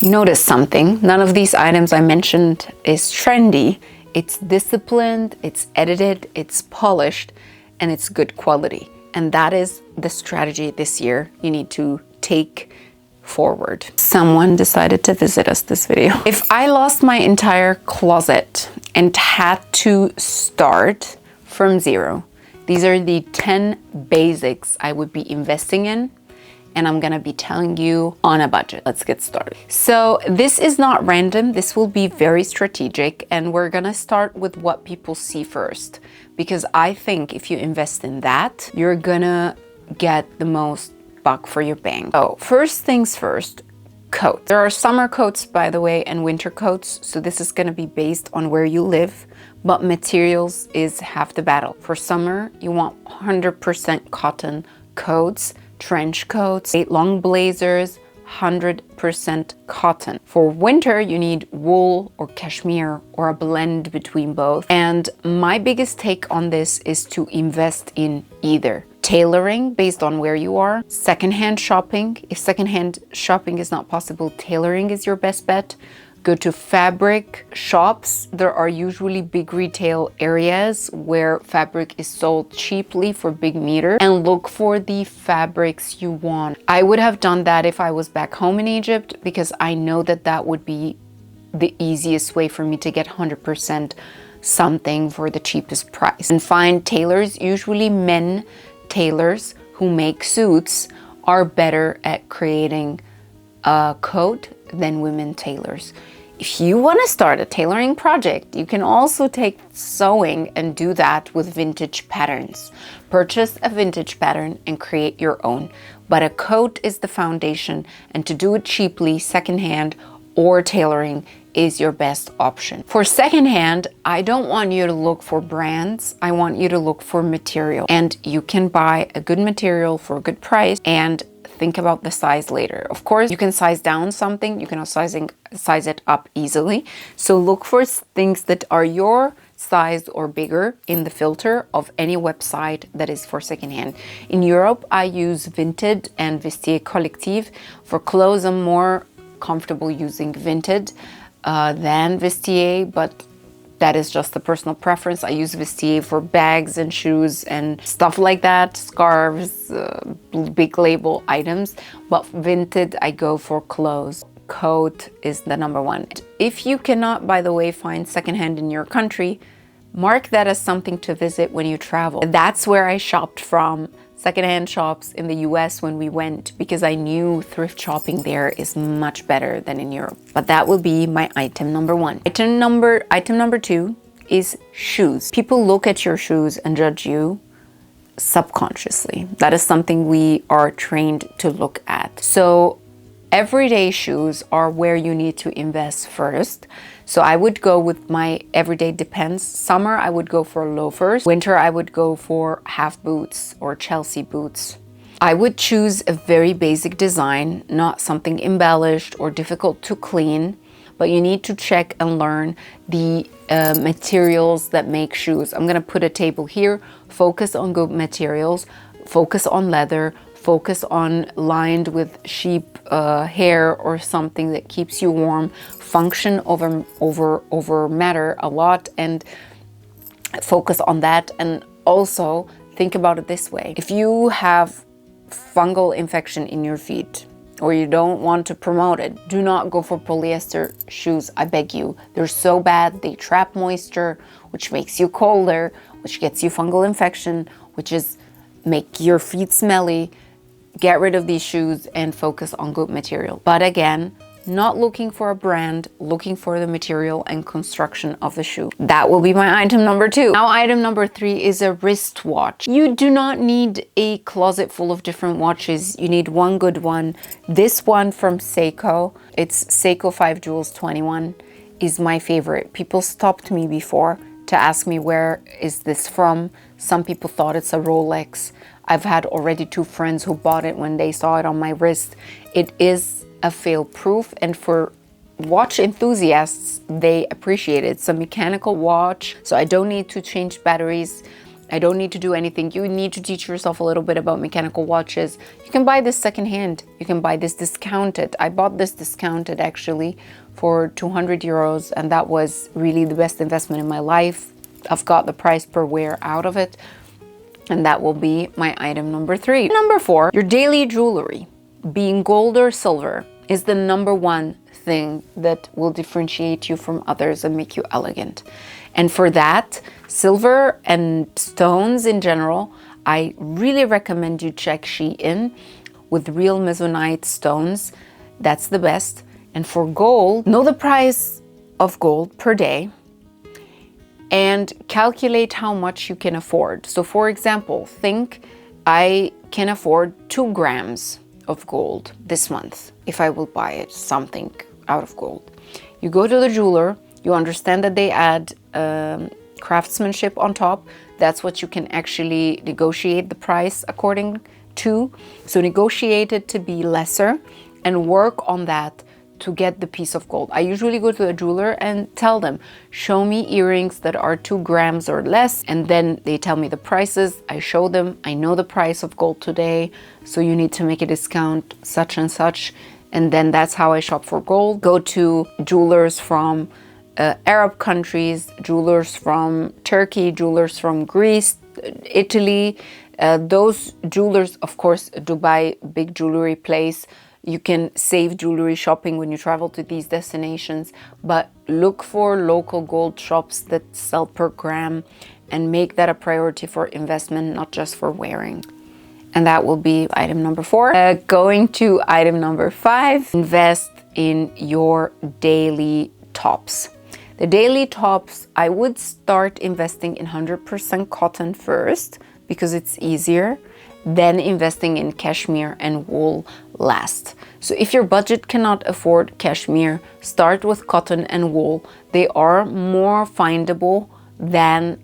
Notice something. None of these items I mentioned is trendy. It's disciplined, it's edited, it's polished, and it's good quality. And that is the strategy this year you need to take forward. Someone decided to visit us this video. If I lost my entire closet and had to start from zero, these are the 10 basics I would be investing in, and I'm gonna be telling you on a budget. Let's get started. So this is not random. This will be very strategic, and we're gonna start with what people see first, because I think if you invest in that, you're gonna get the most buck for your bang. So first things first, coats. There are summer coats, by the way, and winter coats. So this is gonna be based on where you live, but materials is half the battle. For summer, you want 100% cotton coats, trench coats, long blazers, 100% cotton. For winter, you need wool or cashmere or a blend between both. And my biggest take on this is to invest in either tailoring based on where you are, secondhand shopping. If secondhand shopping is not possible, tailoring is your best bet. Go to fabric shops. There are usually big retail areas where fabric is sold cheaply for big meter, and look for the fabrics you want. I would have done that if I was back home in Egypt, because I know that that would be the easiest way for me to get 100% something for the cheapest price. And find tailors, usually men tailors who make suits, are better at creating a coat than women tailors. If you want to start a tailoring project, you can also take sewing and do that with vintage patterns. Purchase a vintage pattern and create your own. But a coat is the foundation, and to do it cheaply, secondhand or tailoring is your best option. For secondhand, I don't want you to look for brands. I want you to look for material. And you can buy a good material for a good price and think about the size later. Of course, you can size down something, you can size it up easily. So look for things that are your size or bigger in the filter of any website that is for secondhand. In Europe, I use Vinted and Vestiaire Collective. For clothes, I'm more comfortable using Vinted than Vestiaire, but that is just a personal preference. I use Vestiaire for bags and shoes and stuff like that, scarves, big label items. But Vinted, I go for clothes. Coat is the number one. If you cannot, by the way, find secondhand in your country, mark that as something to visit when you travel. That's where I shopped from. Secondhand shops in the US when we went, because I knew thrift shopping there is much better than in Europe. But that will be my item number one. Item number two is shoes. People look at your shoes and judge you subconsciously. That is something we are trained to look at. So everyday shoes are where you need to invest first. So I would go with my everyday depends. Summer, I would go for loafers. Winter, I would go for half boots or Chelsea boots. I would choose a very basic design, not something embellished or difficult to clean, but you need to check and learn the materials that make shoes. I'm gonna put a table here. Focus on good materials, focus on leather, focus on lined with sheep hair or something that keeps you warm. Function over matter a lot, and focus on that. And also think about it this way: if you have fungal infection in your feet, or you don't want to promote it, do not go for polyester shoes, I beg you. They're so bad. They trap moisture, which makes you colder, which gets you fungal infection, which is make your feet smelly. Get rid of these shoes and focus on good material. But again, not looking for a brand, looking for the material and construction of the shoe. That will be my item number two. Now, item number three is a wristwatch. You do not need a closet full of different watches. You need one good one. This one from Seiko, it's Seiko 5 Jewels 21, is my favorite. People stopped me before to ask me, where is this from? Some people thought it's a Rolex. I've had already 2 friends who bought it when they saw it on my wrist. It is a fail-proof, and for watch enthusiasts, they appreciate it. It's a mechanical watch, so I don't need to change batteries I don't need to do anything. You need to teach yourself a little bit about mechanical watches. You can buy this secondhand. You can buy this discounted. I bought this discounted actually for 200 euros, and that was really the best investment in my life. I've got the price per wear out of it, and that will be my item number 3. Number 4, your daily jewelry, being gold or silver, is the number one thing that will differentiate you from others and make you elegant. And for that, silver and stones in general, I really recommend you check Shein with real Mesoite stones. That's the best. And for gold, know the price of gold per day and calculate how much you can afford. So for example, think I can afford 2 grams of gold this month if I will buy it, something out of gold. You go to the jeweler, you understand that they add craftsmanship on top. That's what you can actually negotiate the price according to. So negotiate it to be lesser and work on that to get the piece of gold. I usually go to a jeweler and tell them, show me earrings that are 2 grams or less, and then they tell me the prices. I show them, I know the price of gold today, so you need to make a discount such and such, and then that's how I shop for gold. Go to jewelers from Arab countries, jewelers from Turkey, jewelers from Greece, Italy. Those jewelers, of course, Dubai, big jewelry place. You can save jewelry shopping when you travel to these destinations, but look for local gold shops that sell per gram and make that a priority for investment, not just for wearing. And that will be item number 4. Going to item number 5, invest in your daily tops. The daily tops, I would start investing in 100% cotton first because it's easier, then investing in cashmere and wool last. So if your budget cannot afford cashmere, start with cotton and wool. They are more findable than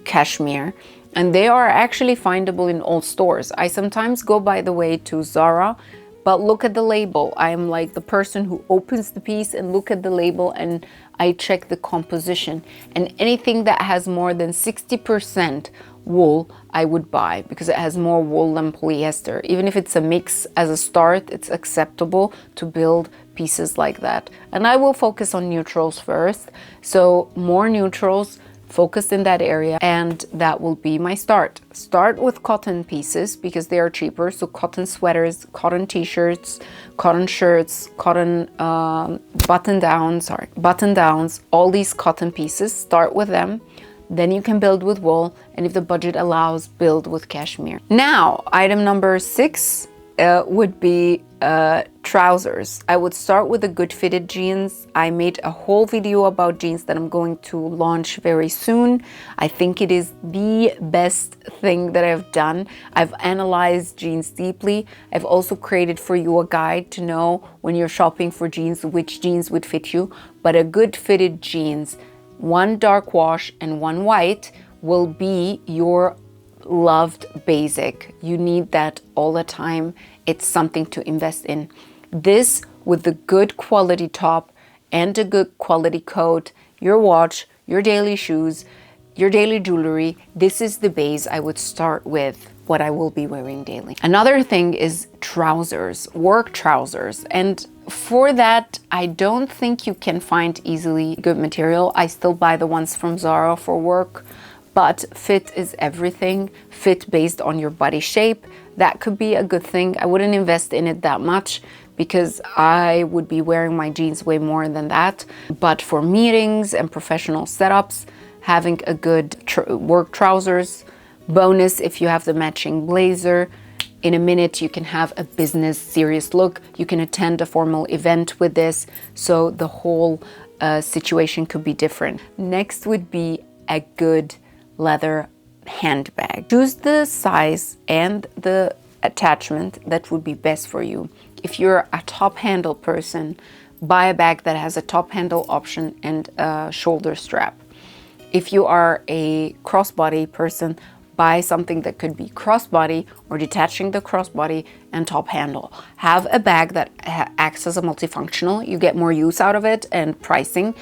cashmere, and they are actually findable in all stores. I sometimes go, by the way, to Zara, but look at the label. I'm like the person who opens the piece and look at the label, and I check the composition. And anything that has more than 60% wool, I would buy, because it has more wool than polyester. Even if it's a mix as a start, it's acceptable to build pieces like that. And I will focus on neutrals first. So more neutrals, focused in that area, and that will be my start. Start with cotton pieces because they are cheaper. So cotton sweaters, cotton t-shirts, cotton shirts, cotton button downs, all these cotton pieces, start with them. Then you can build with wool, and if the budget allows, build with cashmere. Now, item number 6 would be trousers. I would start with the good fitted jeans. I made a whole video about jeans that I'm going to launch very soon. I think it is the best thing that I've done. I've analyzed jeans deeply. I've also created for you a guide to know when you're shopping for jeans, which jeans would fit you. But a good fitted jeans, 1 dark wash and 1 white, will be your loved basic. You need that all the time. It's something to invest in. This with the good quality top and a good quality coat, your watch, your daily shoes, your daily jewelry. This is the base I would start with, what I will be wearing daily. Another thing is trousers, work trousers. And for that, I don't think you can find easily good material. I still buy the ones from Zara for work, but fit is everything. Fit based on your body shape. That could be a good thing. I wouldn't invest in it that much because I would be wearing my jeans way more than that. But for meetings and professional setups, having a good work trousers. Bonus if you have the matching blazer. In a minute, you can have a business serious look. You can attend a formal event with this. So the whole situation could be different. Next would be a good leather handbag. Choose the size and the attachment that would be best for you. If you're a top handle person, buy a bag that has a top handle option and a shoulder strap. If you are a crossbody person, buy something that could be crossbody or detaching the crossbody and top handle. Have a bag that acts as a multifunctional. You get more use out of it and pricing.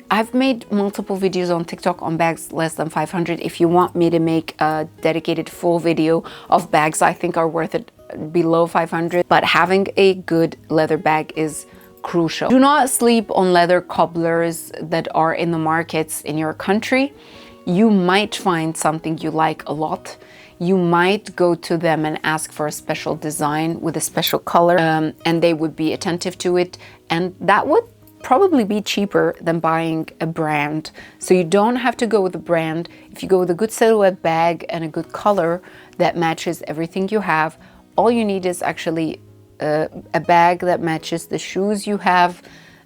I've made multiple videos on TikTok on bags less than 500. If you want me to make a dedicated full video of bags I think are worth it below 500, but having a good leather bag is crucial. Do not sleep on leather cobblers that are in the markets in your country. You might find something you like a lot. You might go to them and ask for a special design with a special color, and they would be attentive to it, and that would probably be cheaper than buying a brand. So you don't have to go with a brand. If you go with a good silhouette bag and a good color that matches everything you have, all you need is actually a bag that matches the shoes you have,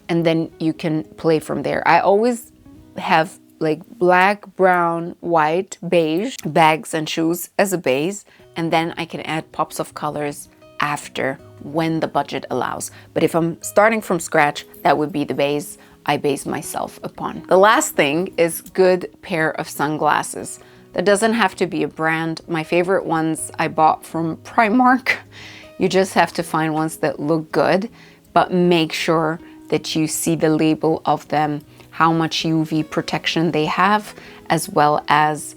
and then you can play from there. I always have like black, brown, white, beige bags and shoes as a base, and then I can add pops of colors after when the budget allows. But if I'm starting from scratch, that would be the base I base myself upon. The last thing is good pair of sunglasses. That doesn't have to be a brand. My favorite ones I bought from Primark. You just have to find ones that look good, but make sure that you see the label of them, how much UV protection they have, as well as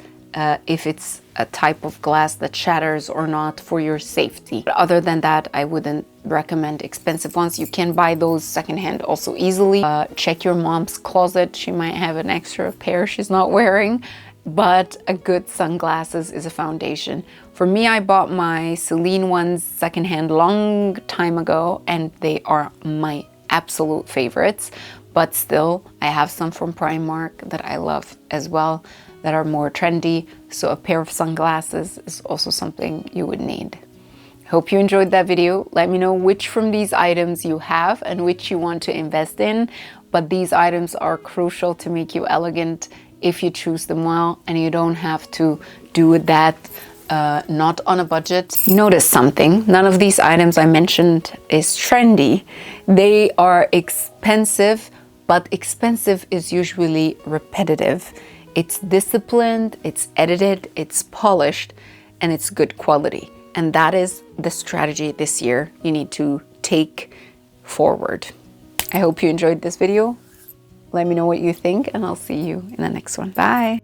if it's a type of glass that shatters or not, for your safety. But other than that, I wouldn't recommend expensive ones. You can buy those secondhand also easily. Check your mom's closet. She might have an extra pair she's not wearing, but a good sunglasses is a foundation. For me, I bought my Celine ones secondhand long time ago, and they are my absolute favorites. But still, I have some from Primark that I love as well, that are more trendy. So a pair of sunglasses is also something you would need. Hope you enjoyed that video. Let me know which from these items you have and which you want to invest in. But these items are crucial to make you elegant if you choose them well, and you don't have to do that not on a budget. Notice something, none of these items I mentioned is trendy. They are expensive, but expensive is usually repetitive. It's disciplined, it's edited, it's polished, and it's good quality. And that is the strategy this year you need to take forward. I hope you enjoyed this video. Let me know what you think, and I'll see you in the next one. Bye.